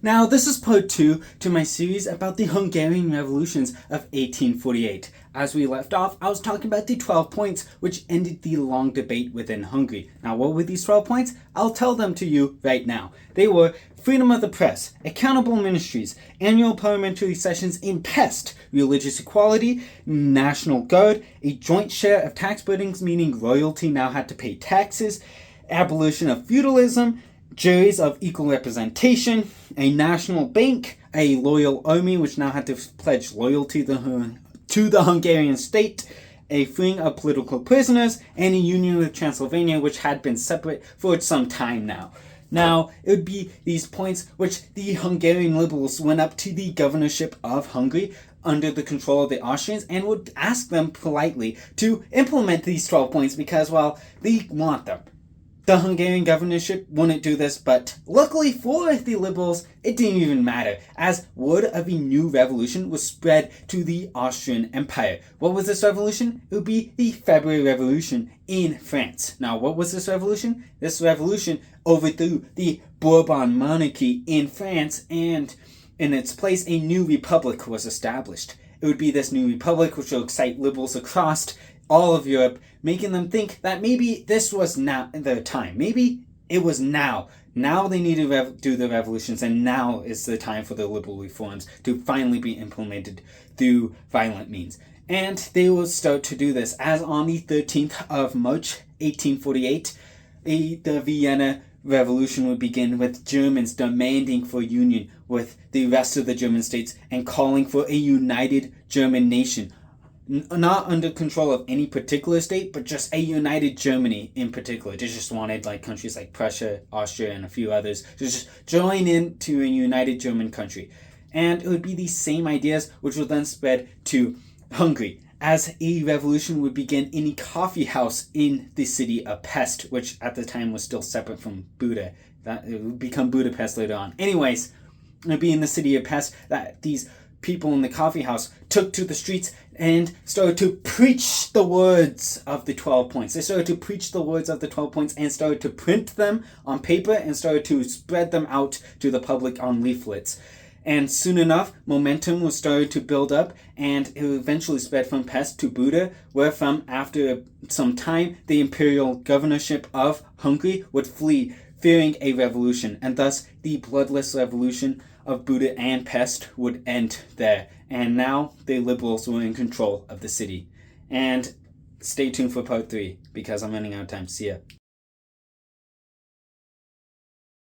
Now, this is part 2 to my series about the Hungarian revolutions of 1848. As we left off, I was talking about the 12 points which ended the long debate within Hungary. Now, what were these 12 points? I'll tell them to you right now. They were freedom of the press, accountable ministries, annual parliamentary sessions in Pest, religious equality, national guard, a joint share of tax burdens, meaning royalty now had to pay taxes, abolition of feudalism, juries of equal representation, a national bank, a loyal army which now had to pledge loyalty to the Hungarian state, a freeing of political prisoners, and a union with Transylvania which had been separate for some time now. Now, it would be these points which the Hungarian liberals went up to the governorship of Hungary under the control of the Austrians and would ask them politely to implement these 12 points because, well, they want them. The Hungarian governorship wouldn't do this, but luckily for the liberals, it didn't even matter, as word of a new revolution was spread to the Austrian Empire. What was this revolution? It would be the February Revolution in France. Now, what was this revolution? This revolution overthrew the Bourbon monarchy in France, and in its place, a new republic was established. It would be this new republic which will excite liberals across all of Europe, making them think that maybe this was now the time. Maybe it was now. Now they need to do the revolutions, and now is the time for the liberal reforms to finally be implemented through violent means. And they will start to do this as on the 13th of March, 1848, the Vienna Revolution would begin with Germans demanding for union with the rest of the German states and calling for a united German nation. Not under control of any particular state, but just a united Germany in particular. They just wanted countries like Prussia, Austria, and a few others to just join into a united German country. And it would be these same ideas which would then spread to Hungary, as a revolution would begin in a coffee house in the city of Pest, which at the time was still separate from Buda. That it would become Budapest later on. Anyways, it would be in the city of Pest that these people in the coffee house took to the streets and started to preach the words of the 12 points. They started to preach the words of the 12 points and started to print them on paper and started to spread them out to the public on leaflets. And soon enough, momentum was started to build up, and it eventually spread from Pest to Buda, where from after some time, the imperial governorship of Hungary would flee, fearing a revolution, and thus the bloodless revolution of Buda and Pest would end there. And now the liberals were in control of the city. And stay tuned for part 3, because I'm running out of time. See ya.